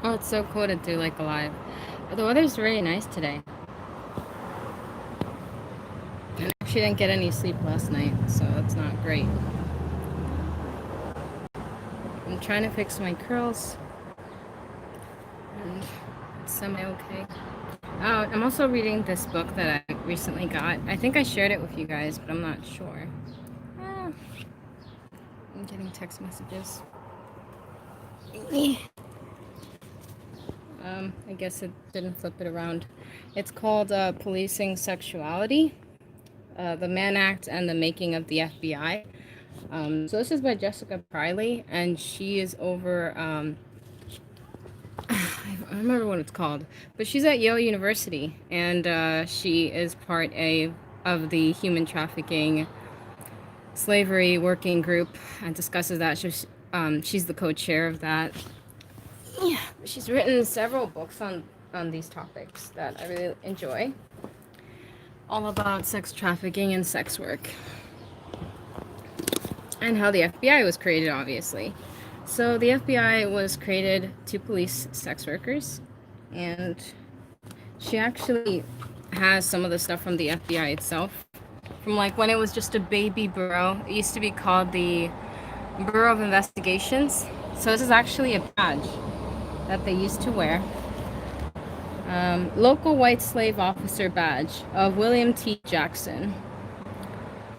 Oh, it's so cool to do like a live. The weather's really nice today. I actually didn't get any sleep last night, so that's not great. I'm trying to fix my curls, and it's semi-okay. Oh, I'm also reading this book that I recently got. I think I shared it with you guys, but I'm not sure. Ah, I'm getting text messages. I guess it didn't flip it around. It's called Policing Sexuality, The Mann Act and the Making of the FBI. So this is by Jessica Priley, and she is over, I don't remember what it's called, but she's at Yale University, and she is part of the human trafficking slavery working group and discusses that. She's the co-chair of that. Yeah, she's written several books on these topics that I really enjoy, all about sex trafficking and sex work, and how the FBI was created, obviously. So the FBI was created to police sex workers, and she actually has some of the stuff from the FBI itself, from like when it was just a baby bureau. It used to be called the Bureau of Investigations. So this is actually a badge that they used to wear. Local white slave officer badge of William T. Jackson.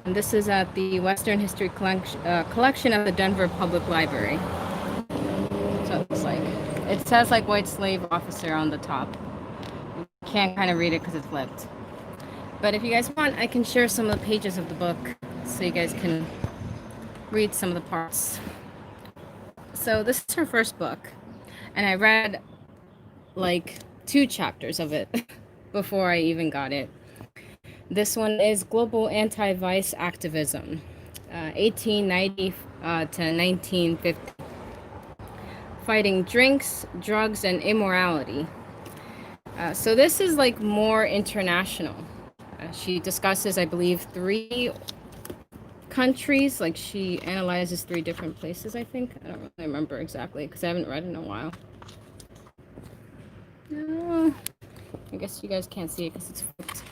And this is at the Western History collection at the Denver Public Library. So it looks like. It says like white slave officer on the top. You can't kind of read it because it's flipped. But if you guys want, I can share some of the pages of the book so you guys can read some of the parts. So this is her first book, and I read like 2 chapters of it before I even got it. This one is Global Anti-Vice Activism, 1890 to 1950. Fighting drinks, drugs, and immorality. So this is like more international. She discusses, I believe, 3 countries. Like she analyzes 3 different places, I think. I don't really remember exactly because I haven't read it in a while. I guess you guys can't see it because it's flipped.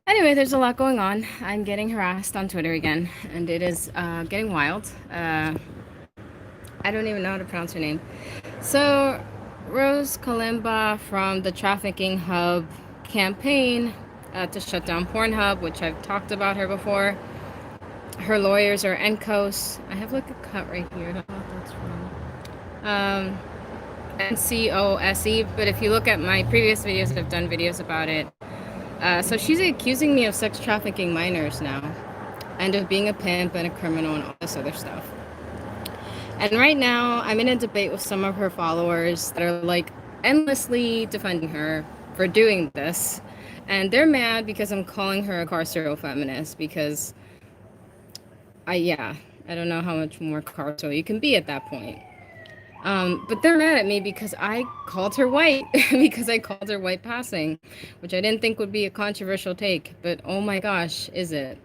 Anyway, there's a lot going on. I'm getting harassed on Twitter again, and it is getting wild. I don't even know how to pronounce her name. So, Rose Kalimba from the Trafficking Hub campaign to shut down Pornhub, which I've talked about her before. Her lawyers are NCOS. I have like a cut right here. I don't know what that's from. NCOSE, but if you look at my previous videos, I've done videos about it. So she's accusing me of sex trafficking minors now, and of being a pimp and a criminal and all this other stuff. And right now, I'm in a debate with some of her followers that are like endlessly defending her for doing this. And they're mad because I'm calling her a carceral feminist because I don't know how much more carceral you can be at that point. But they're mad at me because I called her white, because I called her white passing, which I didn't think would be a controversial take, but oh my gosh, is it?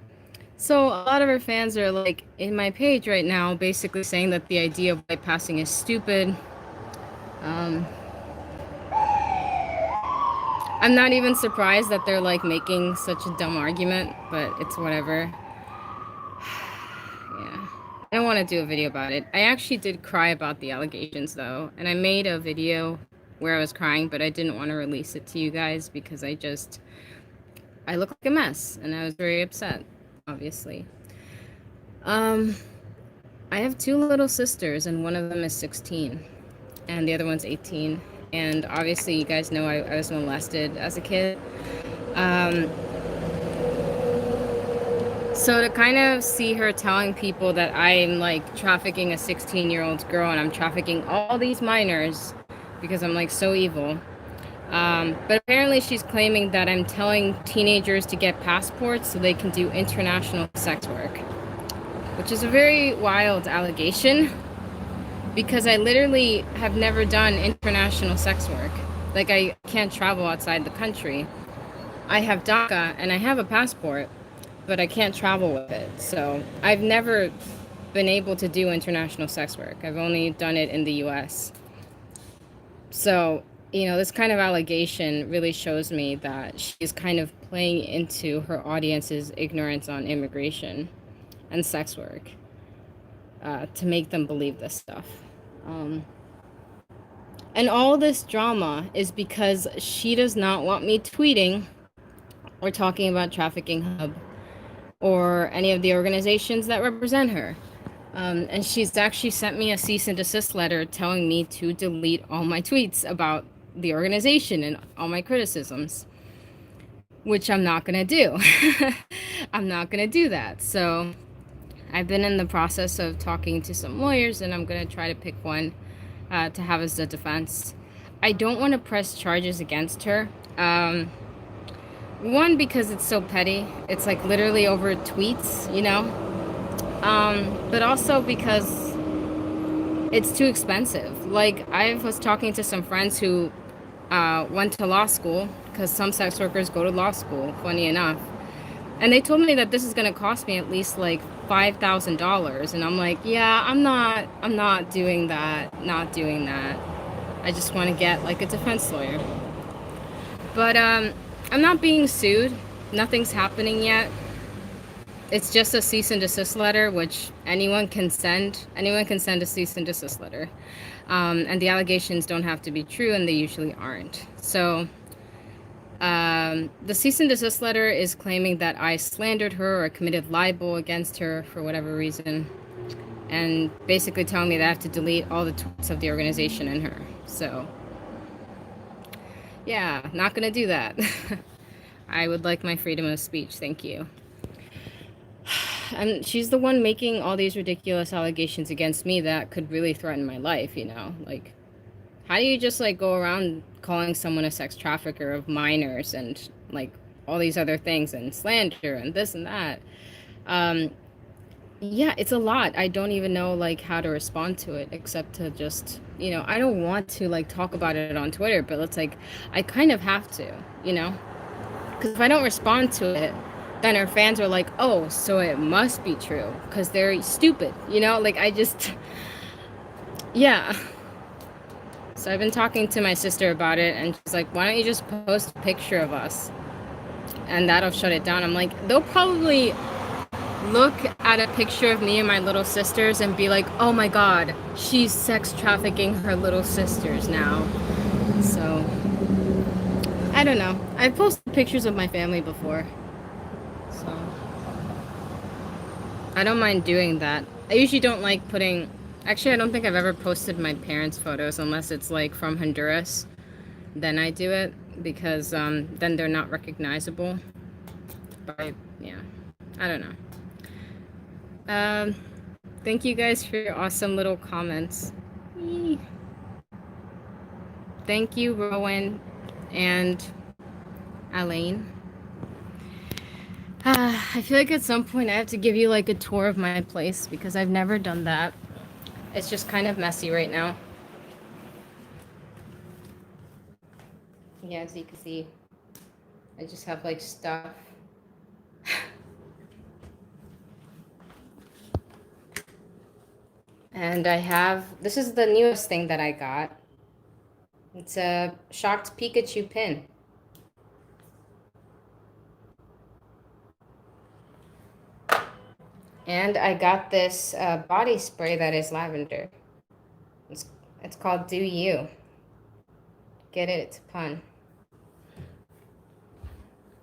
So a lot of her fans are like in my page right now, basically saying that the idea of white passing is stupid. I'm not even surprised that they're like making such a dumb argument, but it's whatever. Yeah. I don't want to do a video about it. I actually did cry about the allegations though, and I made a video where I was crying, but I didn't want to release it to you guys because I look like a mess, and I was very upset, obviously. I have 2 little sisters, and one of them is 16, and the other one's 18. And obviously, you guys know I was molested as a kid. So to kind of see her telling people that I'm like trafficking a 16-year-old girl and I'm trafficking all these minors because I'm like so evil. But apparently she's claiming that I'm telling teenagers to get passports so they can do international sex work, which is a very wild allegation because I literally have never done international sex work. Like I can't travel outside the country. I have DACA and I have a passport, but I can't travel with it. So I've never been able to do international sex work. I've only done it in the US. So, this kind of allegation really shows me that she's kind of playing into her audience's ignorance on immigration and sex work to make them believe this stuff. And all this drama is because she does not want me tweeting or talking about Trafficking Hub or any of the organizations that represent her. And she's actually sent me a cease and desist letter telling me to delete all my tweets about the organization and all my criticisms, which I'm not going to do. I'm not going to do that. So I've been in the process of talking to some lawyers, and I'm going to try to pick one to have as the defense. I don't want to press charges against her. One, because it's so petty. It's like literally over tweets, but also because it's too expensive. Like, I was talking to some friends who went to law school, because some sex workers go to law school, funny enough. And they told me that this is going to cost me at least like $5,000. And I'm like, yeah, I'm not doing that. Not doing that. I just want to get like a defense lawyer. But I'm not being sued. Nothing's happening yet. It's just a cease and desist letter, which anyone can send. Anyone can send a cease and desist letter. And the allegations don't have to be true, and they usually aren't. So the cease and desist letter is claiming that I slandered her or committed libel against her for whatever reason, and basically telling me that I have to delete all the tweets of the organization and her. So yeah, not gonna do that. I would like my freedom of speech, thank you. And she's the one making all these ridiculous allegations against me that could really threaten my life, like, how do you just like go around calling someone a sex trafficker of minors and like all these other things and slander and this and that? Yeah, it's a lot. I don't even know like how to respond to it, except to just, I don't want to like talk about it on Twitter, but it's like I kind of have to, because if I don't respond to it, then her fans are like, oh, so it must be true because they're stupid, like I just, yeah. So I've been talking to my sister about it, and she's like, why don't you just post a picture of us and that'll shut it down. I'm like, they'll probably look at a picture of me and my little sisters and be like, oh my god, she's sex trafficking her little sisters now. So I don't know. I've posted pictures of my family before, so I don't mind doing that. I usually don't like putting, actually I don't think I've ever posted my parents' photos unless it's like from Honduras. Then I do it because then they're not recognizable. But yeah, I don't know. Thank you guys for your awesome little comments. Eee. Thank you, Rowan and Elaine. I feel like at some point I have to give you like a tour of my place because I've never done that. It's just kind of messy right now. Yeah, as you can see, I just have like stuff. And I have, this is the newest thing that I got. It's a shocked Pikachu pin. And I got this body spray that is lavender. It's called Do You. Get it? It's a pun.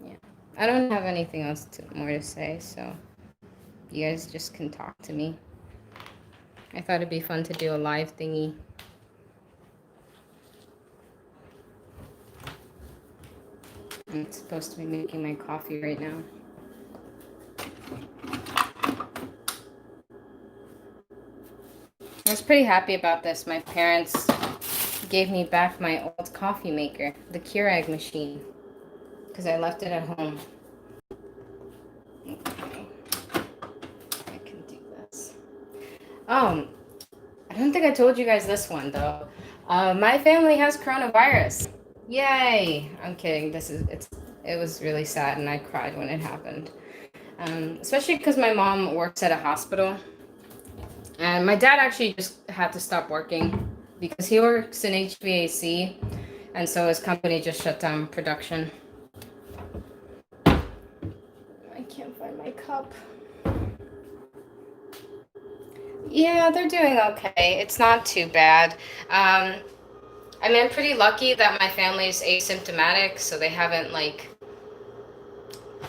Yeah. I don't have anything else more to say, so you guys just can talk to me. I thought it'd be fun to do a live thingy. I'm supposed to be making my coffee right now. I was pretty happy about this. My parents gave me back my old coffee maker, the Keurig machine, because I left it at home. Okay. I can do this. I don't think I told you guys this one though. My family has coronavirus. Yay! I'm kidding. It was really sad and I cried when it happened. especially because my mom works at a hospital. And my dad actually just had to stop working because he works in HVAC, and so his company just shut down production. I can't find my cup. Yeah, they're doing okay. It's not too bad. I mean, I'm pretty lucky that my family's asymptomatic, so they haven't, like,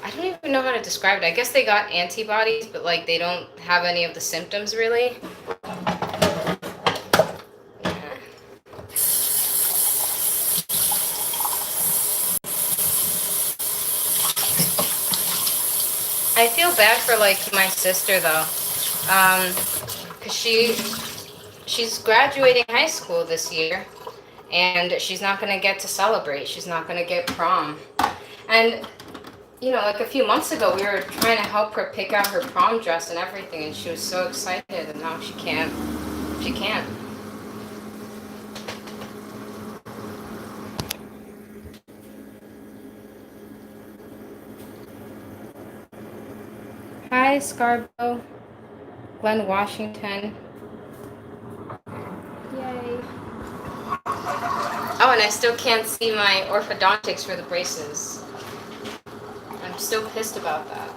I don't even know how to describe it. I guess they got antibodies, but, like, they don't have any of the symptoms, really. I feel bad for, like, my sister, though. 'Cause she's graduating high school this year, and she's not gonna get to celebrate. She's not gonna get prom. And you know, like a few months ago, we were trying to help her pick out her prom dress and everything, and she was so excited, and now she can't. She can't. Hi, Scarborough. Glen Washington. Yay. Oh, and I still can't see my orthodontics for the braces. I'm still pissed about that.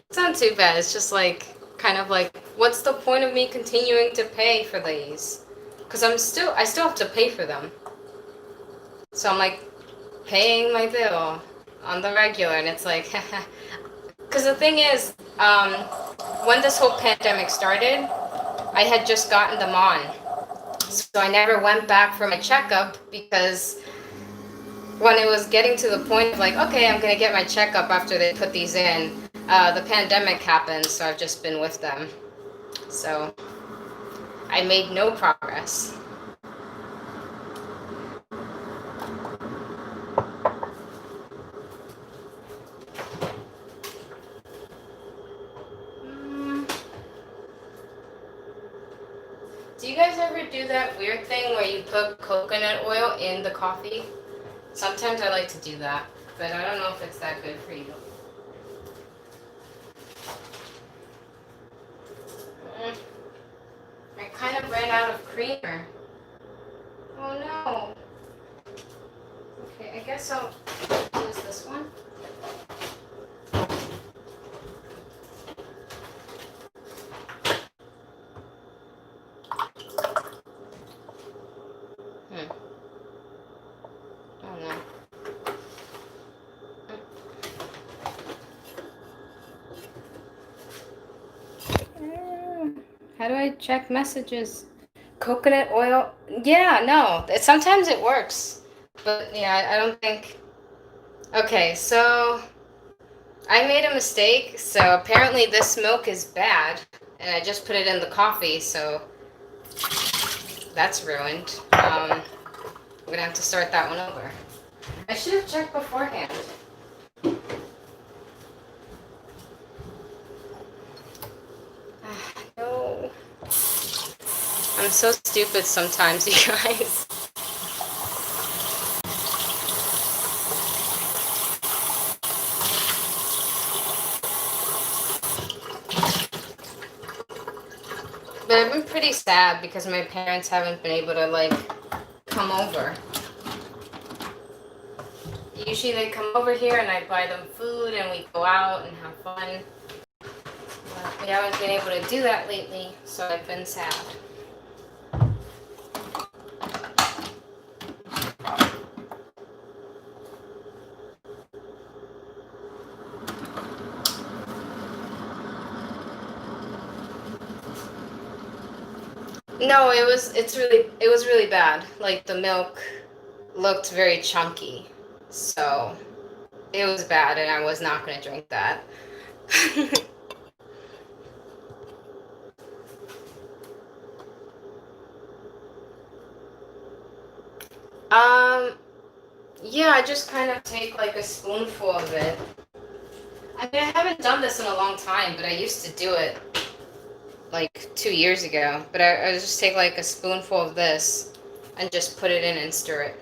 It's not too bad. It's just like, kind of like, what's the point of me continuing to pay for these? Because I still have to pay for them. So I'm like paying my bill on the regular, and it's like, because the thing is, when this whole pandemic started, I had just gotten them on. So I never went back for my checkup because when it was getting to the point of like, okay, I'm going to get my checkup after they put these in, the pandemic happened, so I've just been with them. So I made no progress. Do you guys ever do that weird thing where you put coconut oil in the coffee? Sometimes I like to do that, but I don't know if it's that good for you. I kind of ran out of creamer. Oh no. Okay, I guess I'll use this one. Oh no. How do I check messages? Coconut oil? Yeah, no. Sometimes it works. But yeah, I don't think. Okay, so I made a mistake. So apparently this milk is bad. And I just put it in the coffee, so that's ruined. I'm gonna have to start that one over. I should have checked beforehand. No. I'm so stupid sometimes, you guys. But I've been pretty sad because my parents haven't been able to, like, come over. Usually they come over here and I buy them food and we go out and have fun. But we haven't been able to do that lately, so I've been sad. No, it was really bad. Like the milk looked very chunky. So it was bad and I was not going to drink that. Yeah, I just kind of take like a spoonful of it. I mean, I haven't done this in a long time, but I used to do it like 2 years ago. But I just take like a spoonful of this and just put it in and stir it.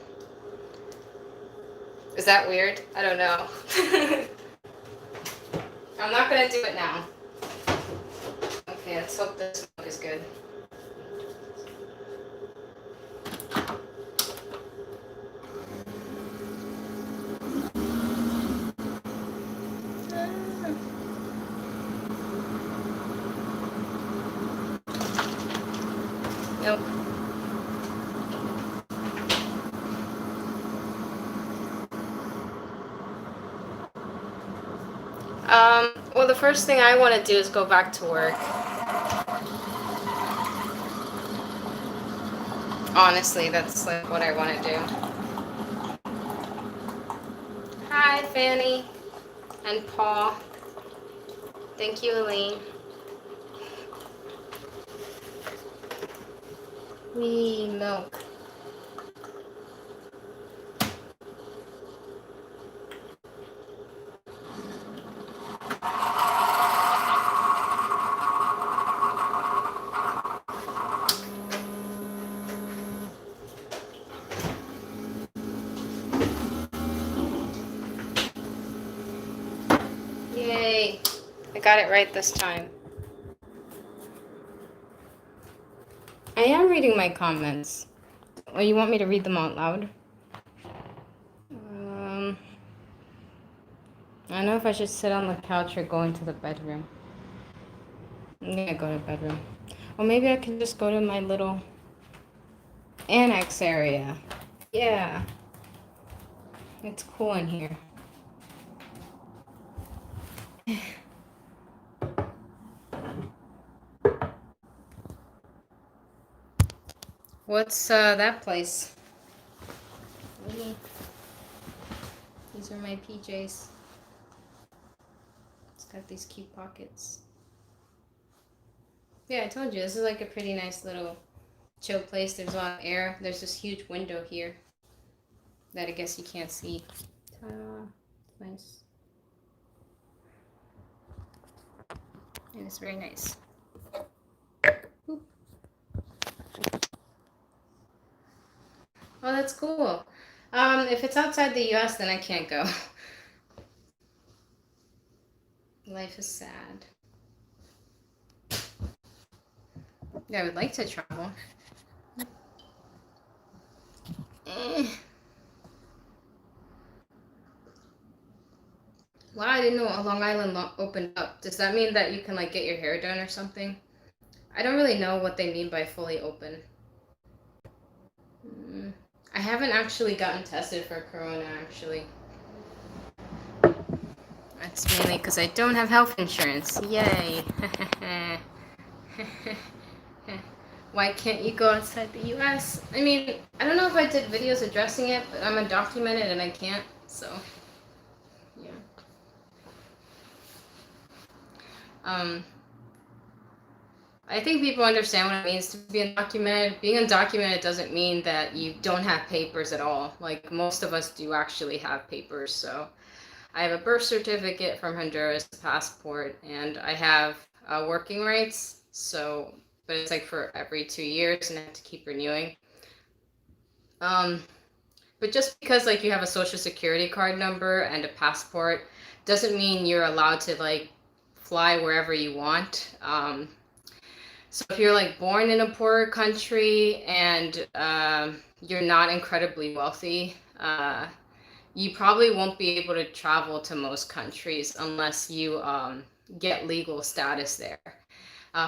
Is that weird? I don't know. I'm not gonna do it now. Okay, let's hope this smoke is good. Nope. Well, the first thing I want to do is go back to work. Honestly, that's like what I want to do. Hi, Fanny and Paul. Thank you, Elaine. Wee, milk. Yay. I got it right this time. I am reading my comments. Oh, you want me to read them out loud? I don't know if I should sit on the couch or go into the bedroom. I'm gonna go to the bedroom. Or maybe I can just go to my little annex area. Yeah. It's cool in here. What's that place? These are my PJs. It's got these cute pockets. Yeah, I told you, this is like a pretty nice little chill place. There's a lot of air. There's this huge window here that I guess you can't see. Ta-da. Nice. And it's very nice. Oop. Oh, that's cool. If it's outside the US, then I can't go. Life is sad. Yeah, I would like to travel. Wow, I didn't know Long Island opened up. Does that mean that you can like get your hair done or something? I don't really know what they mean by fully open. I haven't actually gotten tested for corona, actually. That's mainly because I don't have health insurance. Yay. Why can't you go outside the US? I mean, I don't know if I did videos addressing it, but I'm undocumented and I can't, so yeah. I think people understand what it means to be undocumented. Being undocumented doesn't mean that you don't have papers at all. Like, most of us do actually have papers, so I have a birth certificate from Honduras, a passport, and I have working rights, so, but it's like for every 2 years and I have to keep renewing. But just because like you have a social security card number and a passport doesn't mean you're allowed to like fly wherever you want. So if you're like born in a poorer country and you're not incredibly wealthy, you probably won't be able to travel to most countries unless you get legal status there.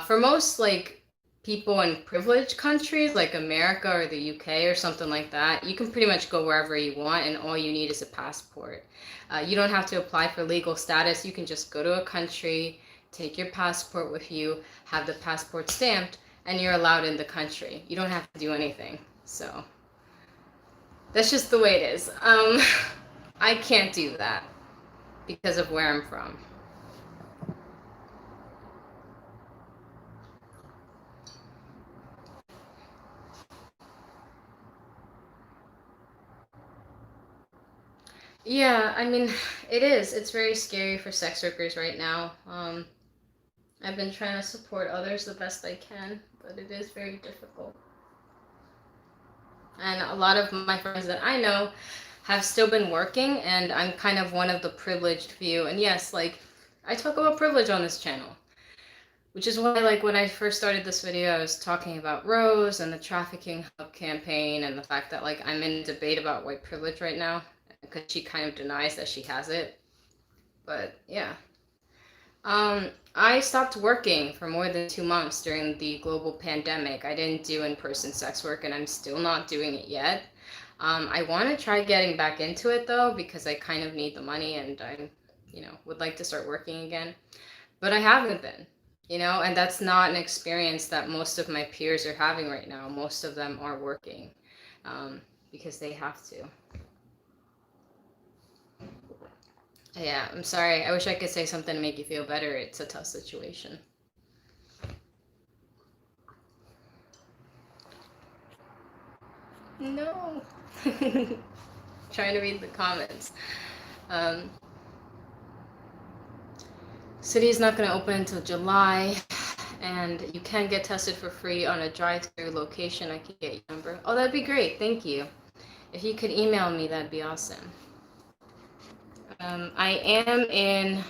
For most like people in privileged countries like America or the UK or something like that, you can pretty much go wherever you want and all you need is a passport. You don't have to apply for legal status. You can just go to a country, take your passport with you, have the passport stamped, and you're allowed in the country. You don't have to do anything. So that's just the way it is. I can't do that because of where I'm from. Yeah, I mean, it is. It's very scary for sex workers right now. I've been trying to support others the best I can, but it is very difficult. And a lot of my friends that I know have still been working, and I'm kind of one of the privileged few. And yes, like, I talk about privilege on this channel, which is why, like, when I first started this video, I was talking about Rose and the Trafficking Hub campaign and the fact that, like, I'm in a debate about white privilege right now because she kind of denies that she has it. But yeah. I stopped working for more than 2 months during the global pandemic. I didn't do in-person sex work, and I'm still not doing it yet. I want to try getting back into it though, because I kind of need the money, and I, would like to start working again. But I haven't been, and that's not an experience that most of my peers are having right now. Most of them are working, because they have to. Yeah, I'm sorry. I wish I could say something to make you feel better. It's a tough situation. No. Trying to read the comments. City is not going to open until July, and you can get tested for free on a drive-through location. I can get your number. Oh, that'd be great. Thank you. If you could email me, that'd be awesome. I am in.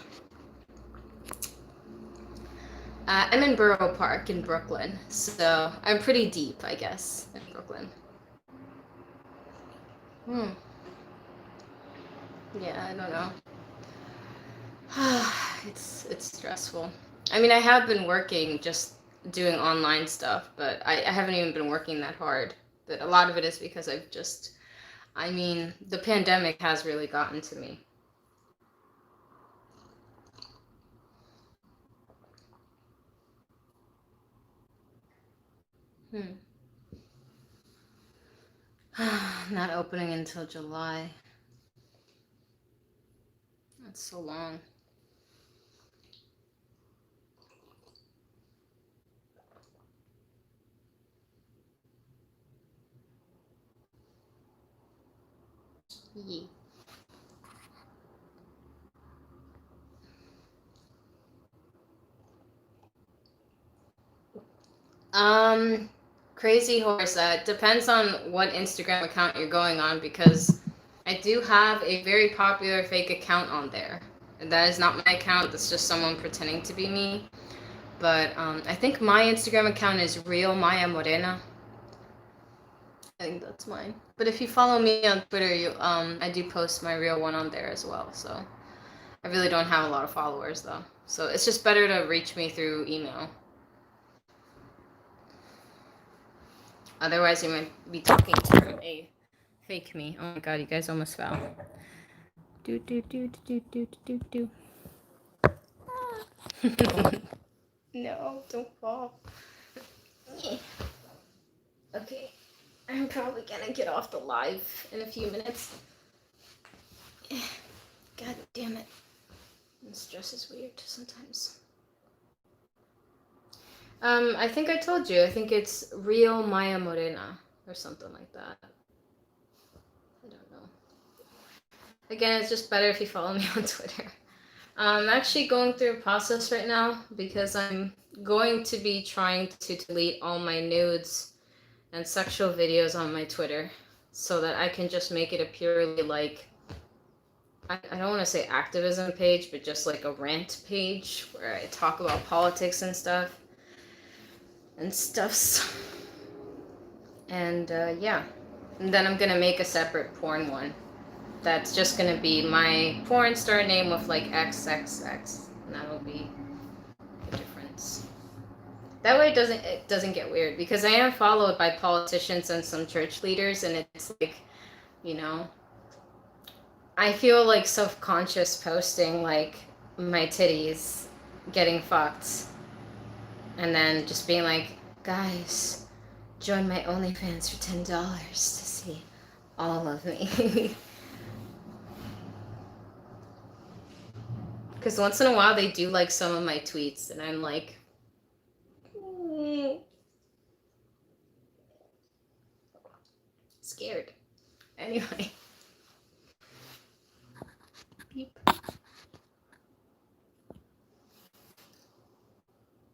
I'm in Borough Park in Brooklyn, so I'm pretty deep, I guess, in Brooklyn. Yeah, I don't know. It's stressful. I mean, I have been working, just doing online stuff, but I haven't even been working that hard. But a lot of it is because the pandemic has really gotten to me. Not opening until July. That's so long. Yeah. Crazy Horse. Depends on what Instagram account you're going on, because I do have a very popular fake account on there. And that is not my account. That's just someone pretending to be me. But I think my Instagram account is Real Maya Morena. I think that's mine. But if you follow me on Twitter, I do post my real one on there as well. So I really don't have a lot of followers though. So it's just better to reach me through email. Otherwise, you might be talking to a fake me. Oh my god, you guys almost fell. Do do do do do do do do. No, don't fall. Yeah. Okay, I'm probably gonna get off the live in a few minutes. God damn it. Stress is weird sometimes. I think I told you. I think it's Real Maya Morena or something like that. I don't know. Again, it's just better if you follow me on Twitter. I'm actually going through a process right now because I'm going to be trying to delete all my nudes and sexual videos on my Twitter so that I can just make it a purely, like, I don't want to say activism page, but just like a rant page where I talk about politics and stuff. And yeah. And then I'm gonna make a separate porn one. That's just gonna be my porn star name with like XXX. And that'll be the difference. That way it doesn't get weird, because I am followed by politicians and some church leaders, and it's like, I feel like self-conscious posting like my titties getting fucked and then just being like, guys, join my OnlyFans for $10 to see all of me. Because once in a while they do like some of my tweets, and I'm like, scared. Anyway. Beep.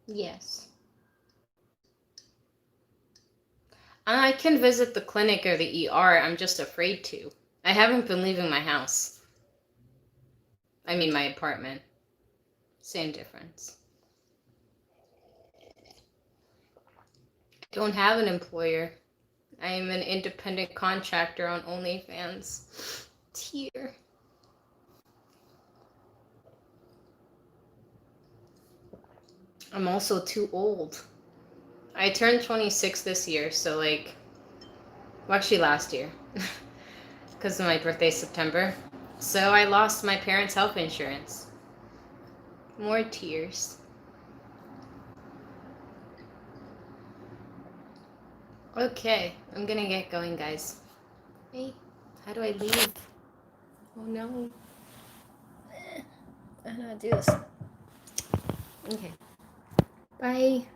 Yes. I can visit the clinic or the ER. I'm just afraid to. I haven't been leaving my house. I mean, my apartment. Same difference. Don't have an employer. I am an independent contractor on OnlyFans. Tear. I'm also too old. I turned 26 this year, so like, well, actually last year, because of my birthday, September. So I lost my parents' health insurance. More tears. Okay, I'm gonna get going, guys. Hey, how do I leave? Oh no. I don't know how to do this. Okay. Bye.